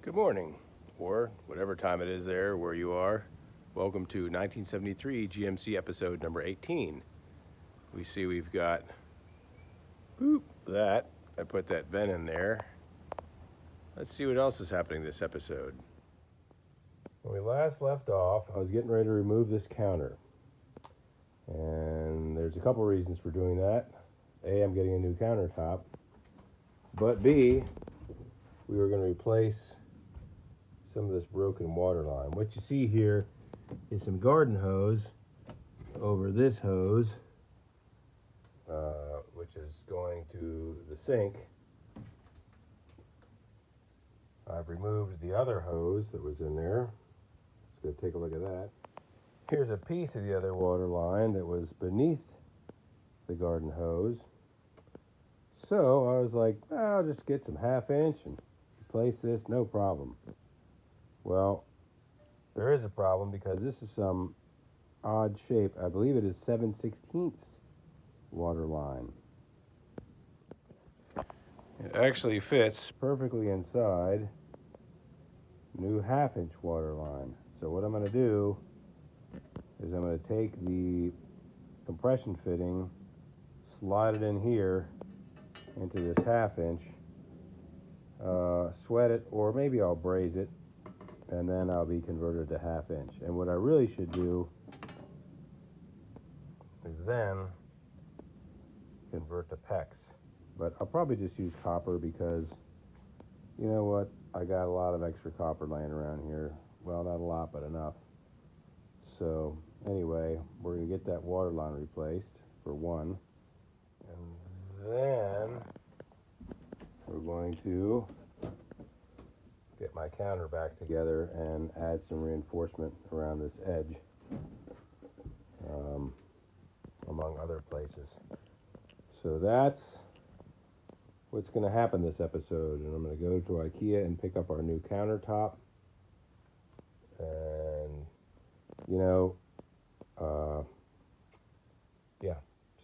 Good morning, or whatever time it is there where you are. Welcome to 1973 GMC episode number 18. We see we've got that. I put that vent in there. Let's see what else is happening this episode. When we last left off, I was getting ready to remove this counter. And there's a couple reasons for doing that. A, I'm getting a new countertop. But B, we were going to replace some of this broken water line. What you see here is some garden hose over this hose, which is going to the sink. I've removed the other hose that was in there. Let's go take a look at that. Here's a piece of the other water line that was beneath the garden hose. So I was like, I'll just get some 1/2 inch and replace this, no problem. Well, there is a problem because this is some odd shape. I believe it is 7/16 water line. It actually fits perfectly inside new 1/2 inch water line. So what I'm going to do is I'm going to take the compression fitting, slide it in here into this 1/2 inch, sweat it, or maybe I'll braze it, and then I'll be converted to 1/2 inch. And what I really should do is then convert to PEX. But I'll probably just use copper because, you know what, I got a lot of extra copper laying around here. Well, not a lot, but enough. So anyway, we're going to get that water line replaced for one. And then we're going to get my counter back together and add some reinforcement around this edge, among other places. So that's what's going to happen this episode. And I'm going to go to IKEA and pick up our new countertop. And,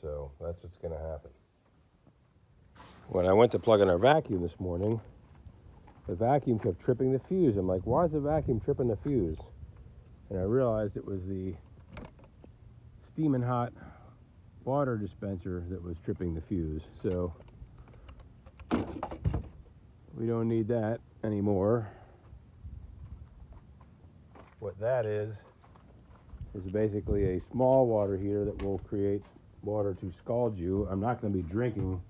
so that's what's going to happen. When I went to plug in our vacuum this morning, the vacuum kept tripping the fuse. I'm like, why is the vacuum tripping the fuse? And I realized it was the steaming hot water dispenser that was tripping the fuse. So we don't need that anymore. What that is basically a small water heater that will create water to scald you. I'm not going to be drinking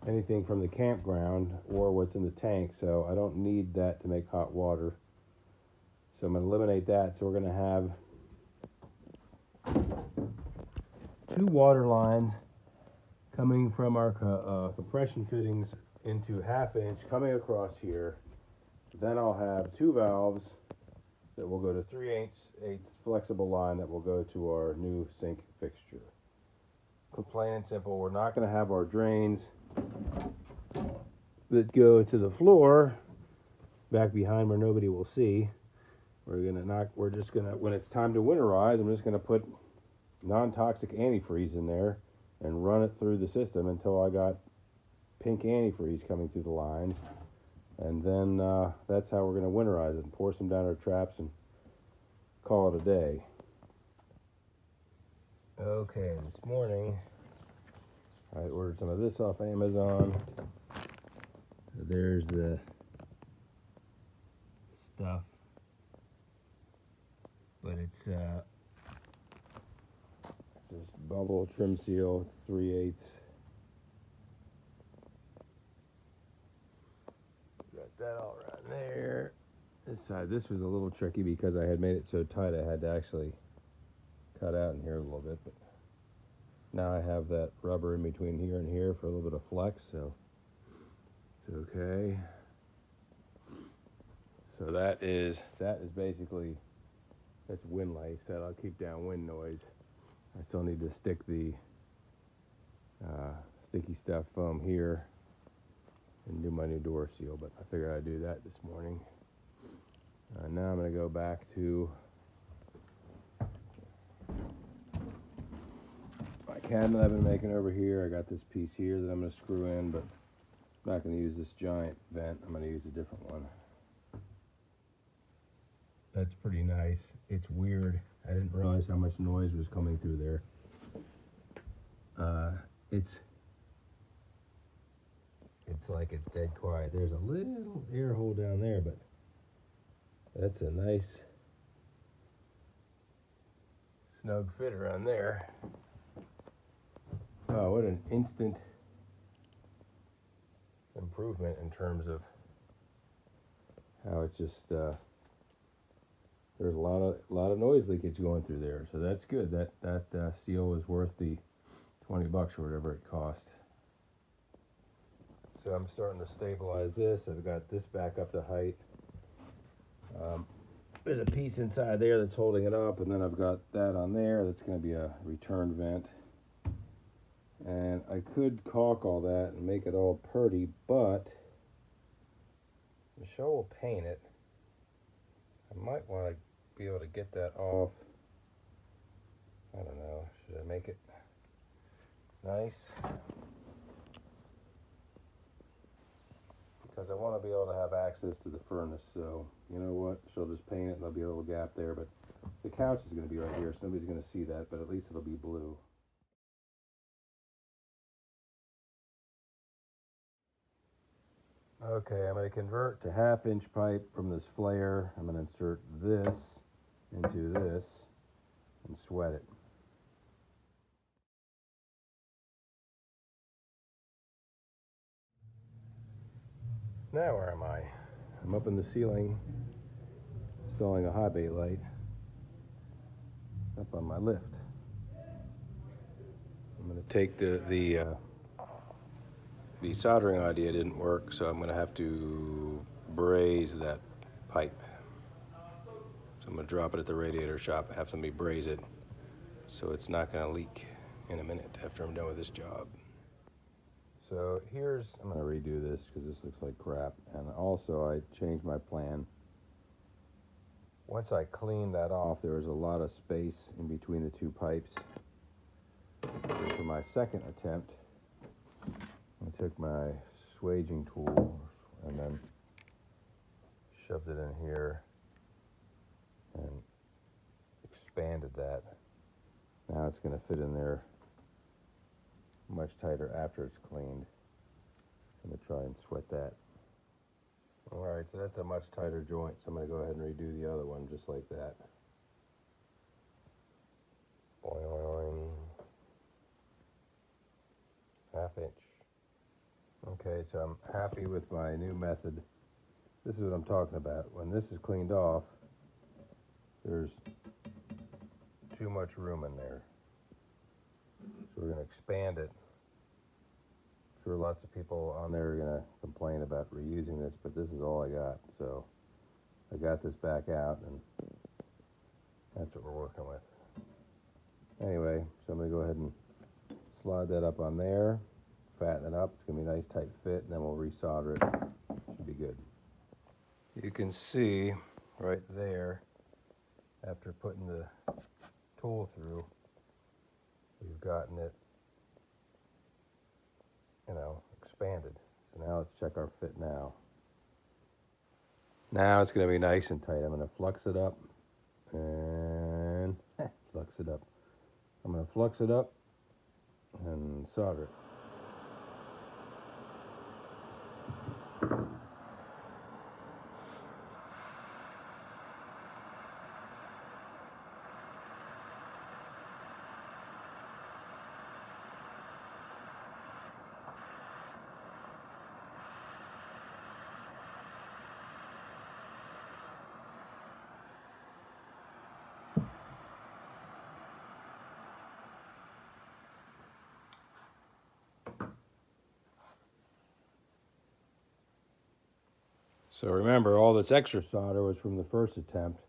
anything from the campground or what's in the tank, so I don't need that to make hot water. So I'm going to eliminate that. So we're going to have 2 water lines coming from our compression fittings into 1/2 inch coming across here. Then I'll have 2 valves that will go to 3/8 flexible line that will go to our new sink fixture. Plain and simple, we're not going to have our drains that go to the floor back behind where nobody will see. We're just gonna, when it's time to winterize, I'm just gonna put non-toxic antifreeze in there and run it through the system until I got pink antifreeze coming through the lines. And then that's how we're gonna winterize it and pour some down our traps and call it a day. Okay, this morning I ordered some of this off Amazon. There's the stuff, but it's this bubble trim seal. It's 3/8. Got that all around there. This side, this was a little tricky because I had made it so tight I had to actually cut out in here a little bit, but now I have that rubber in between here and here for a little bit of flex, so it's okay. So that is basically, that's wind light. So I'll keep down wind noise. I still need to stick the sticky stuff foam here and do my new door seal, but I figured I'd do that this morning. Now I'm going to go back to my cabinet I've been making over here. I got this piece here that I'm going to screw in, but I'm not going to use this giant vent. I'm going to use a different one. That's pretty nice. It's weird. I didn't realize how much noise was coming through there. It's like it's dead quiet. There's a little air hole down there, but that's a nice snug fit around there. Oh, what an instant improvement in terms of how it just there's a lot of noise leakage going through there, so that's good. That seal was worth the $20 or whatever it cost. So I'm starting to stabilize this. I've got this back up to height. There's a piece inside there that's holding it up, and then I've got that on there. That's going to be a return vent. And I could caulk all that and make it all purty, but Michelle will paint it. I might want to be able to get that off. I don't know. Should I make it nice? Because I want to be able to have access to the furnace. So, you know what? She'll just paint it and there'll be a little gap there. But the couch is going to be right here, so nobody's going to see that, but at least it'll be blue. Okay, I'm going to convert to 1/2-inch pipe from this flare. I'm going to insert this into this and sweat it. Now where am I? I'm up in the ceiling installing a high bay light up on my lift. I'm going to take the soldering idea didn't work, so I'm going to have to braze that pipe. So I'm going to drop it at the radiator shop and have somebody braze it so it's not going to leak in a minute after I'm done with this job. So I'm going to redo this because this looks like crap. And also I changed my plan. Once I cleaned that off, there was a lot of space in between the two pipes. So for my second attempt, I took my swaging tool and then shoved it in here and expanded that. Now it's going to fit in there much tighter after it's cleaned. I'm going to try and sweat that. Alright, so that's a much tighter joint, so I'm going to go ahead and redo the other one just like that. Boing. 1/2 inch. Okay, so I'm happy with my new method. This is what I'm talking about. When this is cleaned off, there's too much room in there. So we're going to expand it. I'm sure lots of people on there are going to complain about reusing this, but this is all I got. So I got this back out, and that's what we're working with. Anyway, so I'm going to go ahead and slide that up on there, fatten it up. It's going to be a nice tight fit, and then we'll resolder it. Should be good. You can see right there, after putting the tool through, we've gotten it, expanded. So now let's check our fit now. Now it's going to be nice and tight. I'm going to flux it up and flux it up. I'm going to flux it up and solder it. So remember, all this extra solder was from the first attempt,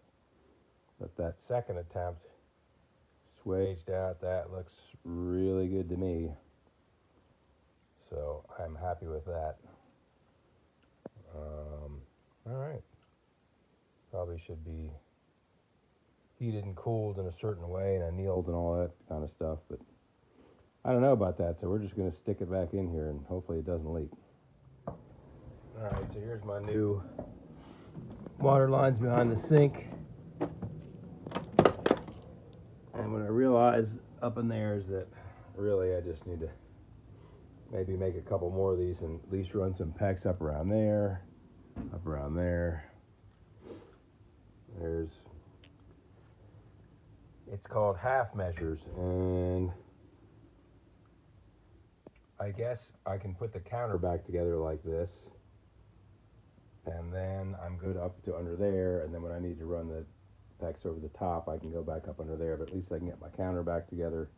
but that second attempt swaged out. That looks really good to me. So I'm happy with that. All right. Probably should be heated and cooled in a certain way and annealed and all that kind of stuff, but I don't know about that, so we're just going to stick it back in here and hopefully it doesn't leak. Alright, so here's my new water lines behind the sink. realize up in there is that really I just need to maybe make a couple more of these and at least run some pecs up around there, up around there. It's called half measures, and I guess I can put the counter back together like this, and then I'm good up to under there, and then when I need to run the pecs over the top, I can go back up under there, but at least I can get my counter back together.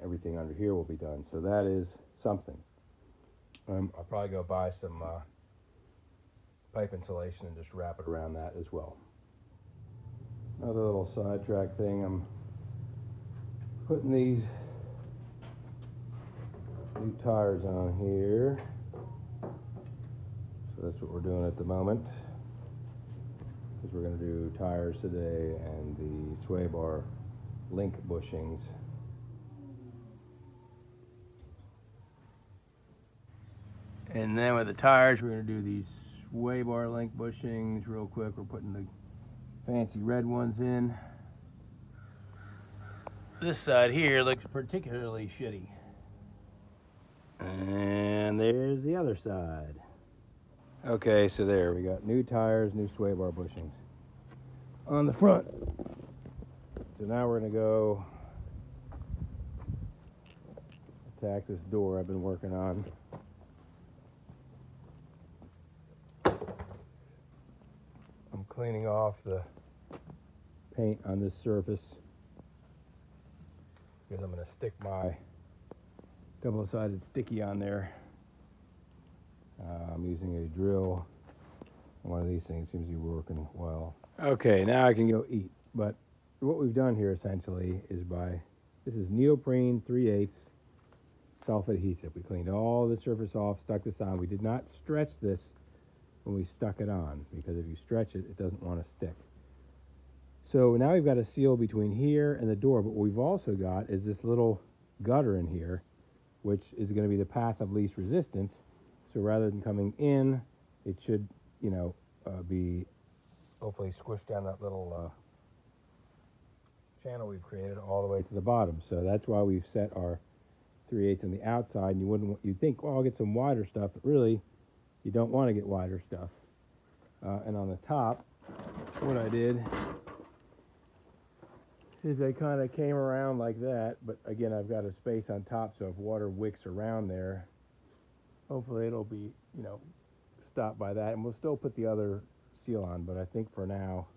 Everything under here will be done, so that is something. I'll probably go buy some pipe insulation and just wrap it around that as well. Another little sidetrack thing, I'm putting these new tires on here. So that's what we're doing at the moment, because we're going to do tires today and the sway bar link bushings. And then with the tires, we're going to do these sway bar link bushings real quick. We're putting the fancy red ones in. This side here looks particularly shitty. And there's the other side. Okay, so there we got new tires, new sway bar bushings on the front. So now we're going to go attack this door I've been working on. I'm cleaning off the paint on this surface because I'm going to stick my double-sided sticky on there. I'm using a drill. One of these things seems to be working well. Okay, now I can go eat. But what we've done here essentially is this is neoprene 3/8 self-adhesive. We cleaned all the surface off, stuck this on. We did not stretch this when we stuck it on, because if you stretch it, it doesn't want to stick. So now we've got a seal between here and the door, but what we've also got is this little gutter in here, which is going to be the path of least resistance. So rather than coming in, it should, be hopefully squished down that little channel we've created all the way to the bottom. So that's why we've set our 3/8 on the outside. And you'd think, well, I'll get some wider stuff, but really, you don't want to get wider stuff. And on the top, what I did is I kind of came around like that, but again, I've got a space on top, so if water wicks around there, hopefully it'll be, stopped by that. And we'll still put the other seal on, but I think for now,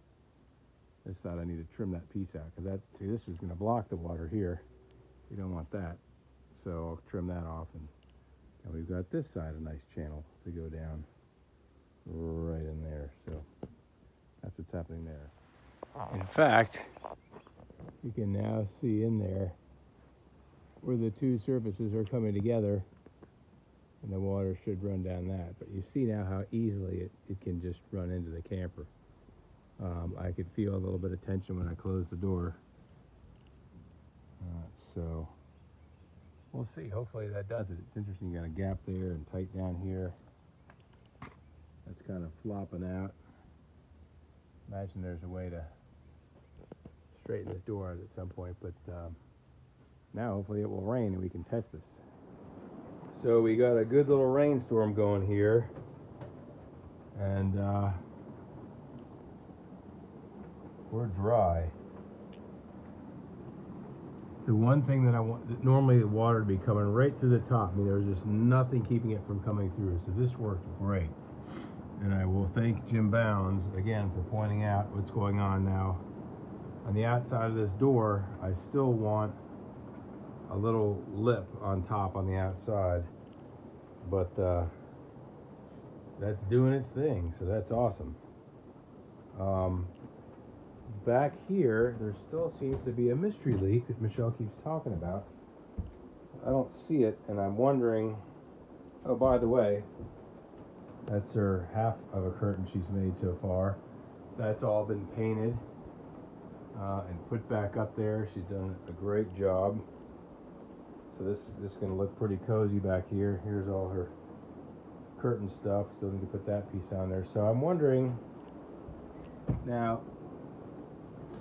this side I need to trim that piece out, because this is going to block the water here. You don't want that. So I'll trim that off, and we've got this side a nice channel to go down right in there. So that's what's happening there. In fact, you can now see in there where the two surfaces are coming together, and the water should run down that. But you see now how easily it can just run into the camper. I could feel a little bit of tension when I closed the door. So we'll see. Hopefully that does it. It's interesting. You got a gap there and tight down here. That's kind of flopping out. Imagine there's a way to straighten this door out at some point, but now hopefully it will rain and we can test this. So we got a good little rainstorm going here, and we're dry. The one thing that I want, normally the water would be coming right through the top. I mean, there was just nothing keeping it from coming through, so this worked great. And I will thank Jim Bounds again for pointing out what's going on now. On the outside of this door, I still want a little lip on top on the outside, but that's doing its thing, so that's awesome. Back here, there still seems to be a mystery leak that Michelle keeps talking about. I don't see it, and I'm wondering, oh, by the way, that's her half of a curtain she's made so far. That's all been painted and put back up there. She's done a great job. So this is going to look pretty cozy back here. Here's all her curtain stuff. Still need to put that piece on there. So I'm wondering, now,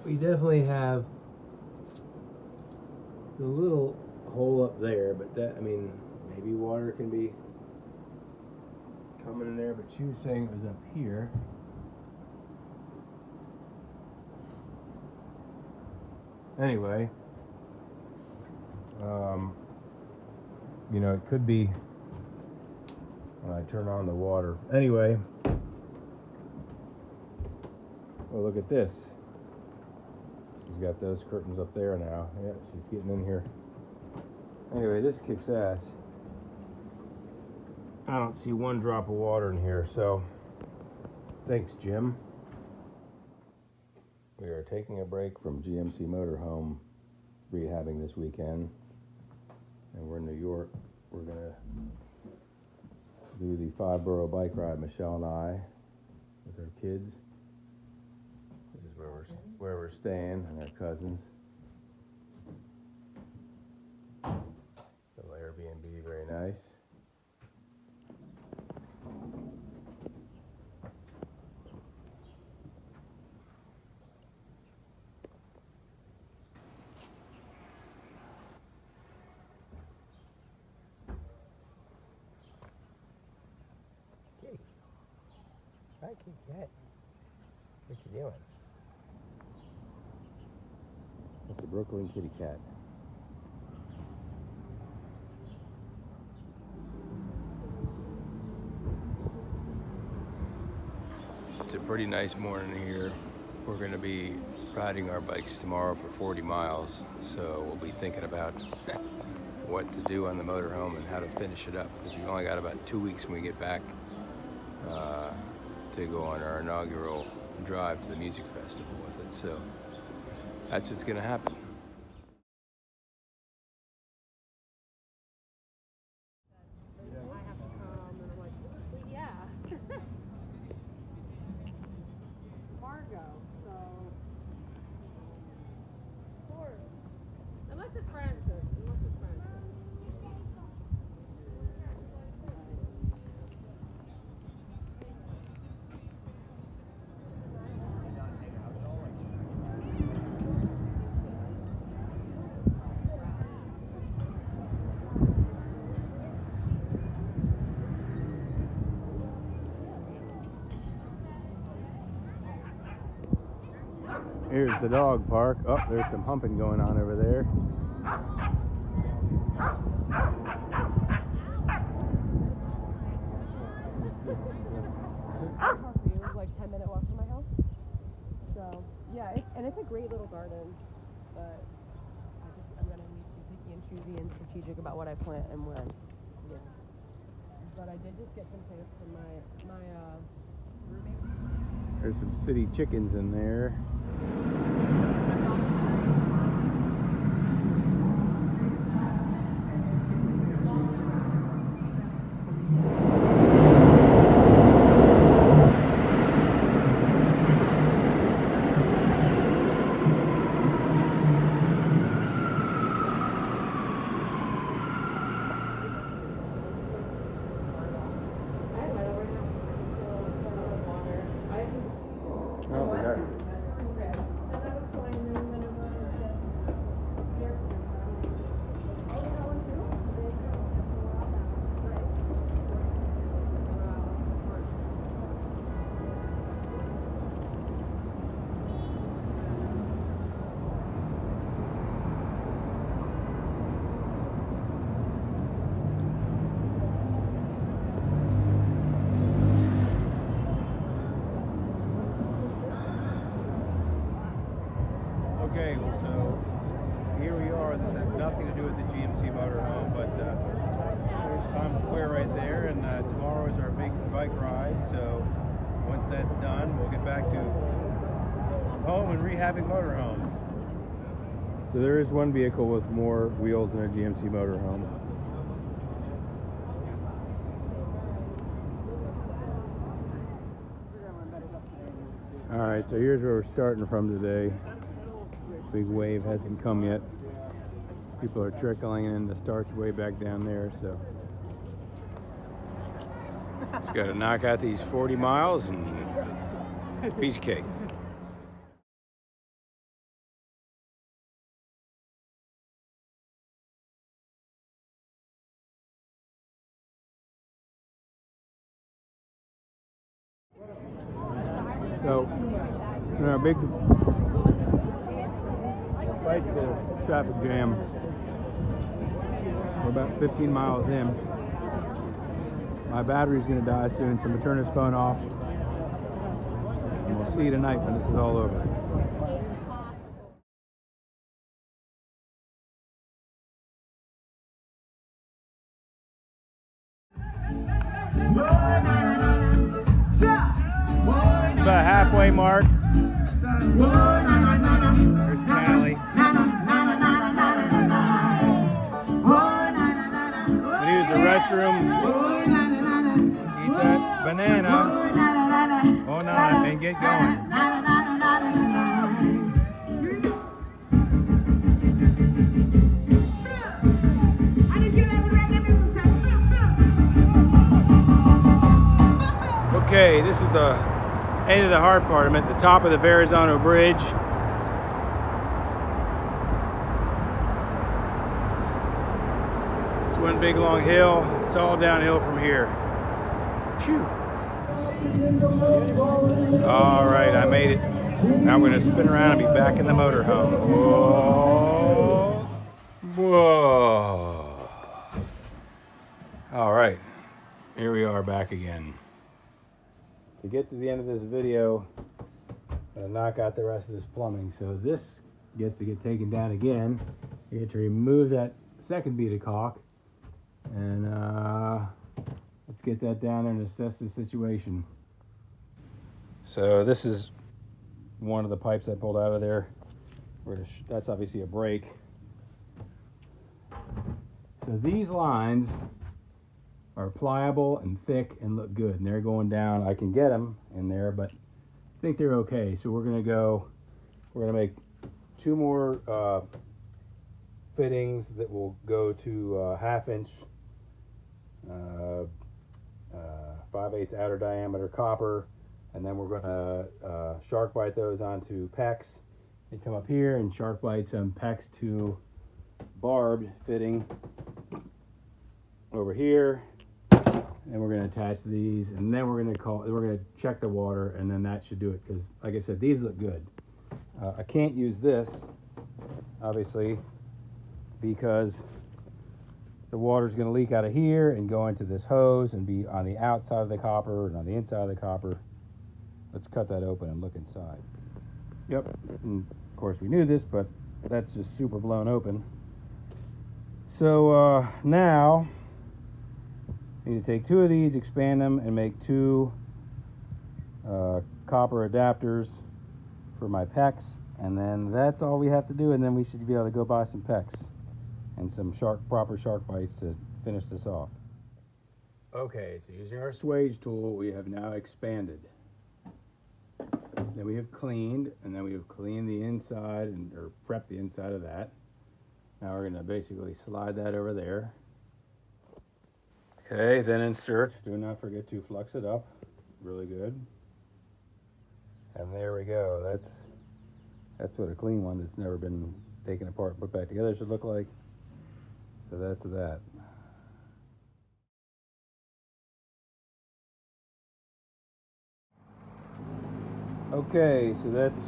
we definitely have a little hole up there, but that, I mean, maybe water can be coming in there, but she was saying it was up here. Anyway, you know, it could be when I turn on the water. Anyway, oh, look at this. She's got those curtains up there now. Yeah, she's getting in here. Anyway, this kicks ass. I don't see one drop of water in here, so thanks, Jim. We are taking a break from GMC Motorhome rehabbing this weekend, and we're in New York. We're gonna do the 5-borough bike ride, Michelle and I, with our kids. This is where we're staying, and our cousins. Little Airbnb, very nice. Hi, kitty cat. What you doing? That's the Brooklyn kitty cat. It's a pretty nice morning here. We're going to be riding our bikes tomorrow for 40 miles, so we'll be thinking about what to do on the motorhome and how to finish it up, because we've only got about 2 weeks when we get back to go on our inaugural drive to the music festival with it. So that's what's going to happen. I have to come, and I'm like, well, yeah. Margo, so. Of course. Unless it's Francis. Here's the dog park. Oh, there's some humping going on over there. It was like 10-minute walk from my house. So, yeah, it's a great little garden, but I'm going to need to be picky and choosy and strategic about what I plant and when. Yeah. But I did just get some plants from my roommate. There's some city chickens in there. Oh, we got Okay, well, so here we are. This has nothing to do with the GMC Motorhome, but there's Times Square right there, and tomorrow is our big bike ride. So once that's done, we'll get back to home and rehabbing motorhomes. So there is one vehicle with more wheels than a GMC Motorhome. All right, so here's where we're starting from today. Big wave hasn't come yet. People are trickling in. The start's way back down there, so just got to knock out these 40 miles and piece of cake. So, in our big bicycle traffic jam, we're about 15 miles in. My battery's going to die soon, so I'm going to turn this phone off. And we'll see you tonight when this is all over. It's about halfway mark. There's Callie. I'm gonna use the restroom. Eat that banana. Oh no, and get going. Okay, this is the end of the hard part. I'm at the top of the Verrazano Bridge. It's one big long hill. It's all downhill from here. Phew. All right, I made it. Now I'm going to spin around and be back in the motorhome. Whoa. Whoa. All right, here we are back again. To get to the end of this video, I'm going to knock out the rest of this plumbing. So this gets to get taken down again. You get to remove that second bead of caulk. And let's get that down there and assess the situation. So this is one of the pipes I pulled out of there. That's obviously a break. So these lines are pliable and thick and look good, and they're going down. I can get them in there, but I think they're okay. So we're gonna make two more fittings that will go to 1/2 inch 5/8 outer diameter copper, and then we're gonna shark bite those onto PEX. They come up here and shark bite some PEX to barbed fitting over here. And we're going to attach these, and then we're going to check the water, and then that should do it. Because, like I said, these look good. I can't use this, obviously, because the water's going to leak out of here and go into this hose and be on the outside of the copper and on the inside of the copper. Let's cut that open and look inside. Yep, and of course we knew this, but that's just super blown open. So now I need to take two of these, expand them, and make two copper adapters for my PEX, and then that's all we have to do, and then we should be able to go buy some PEX and some proper shark bites to finish this off. Okay, so using our swage tool, we have now expanded. Then we have cleaned, and then we have cleaned the inside or prepped the inside of that. Now we're going to basically slide that over there. Okay, then insert. Do not forget to flux it up. Really good. And there we go. That's what a clean one that's never been taken apart and put back together should look like. So that's that. Okay, so that's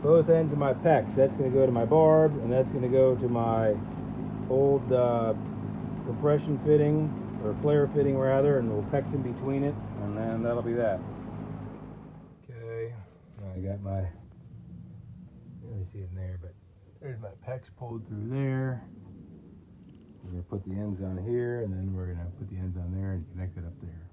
both ends of my PEX. That's going to go to my barb, and that's going to go to my old compression fitting, or flare fitting rather, and we'll PEX in between it, and then that'll be that. Okay, I got my, you really see it in there, but there's my PEX pulled through there. We're going to put the ends on here, and then we're going to put the ends on there and connect it up there.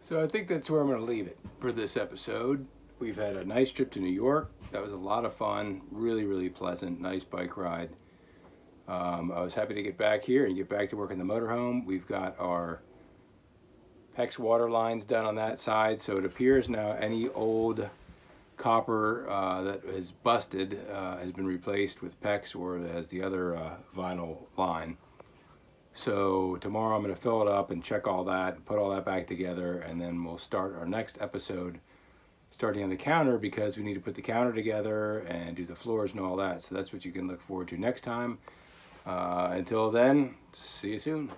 So I think that's where I'm going to leave it for this episode. We've had a nice trip to New York. That was a lot of fun. Really, really pleasant. Nice bike ride. I was happy to get back here and get back to work in the motorhome. We've got our PEX water lines done on that side. So it appears now any old copper that is busted has been replaced with PEX, or has the other vinyl line. So tomorrow I'm going to fill it up and check all that, put all that back together, and then we'll start our next episode starting on the counter because we need to put the counter together and do the floors and all that. So that's what you can look forward to next time. Until then, see you soon.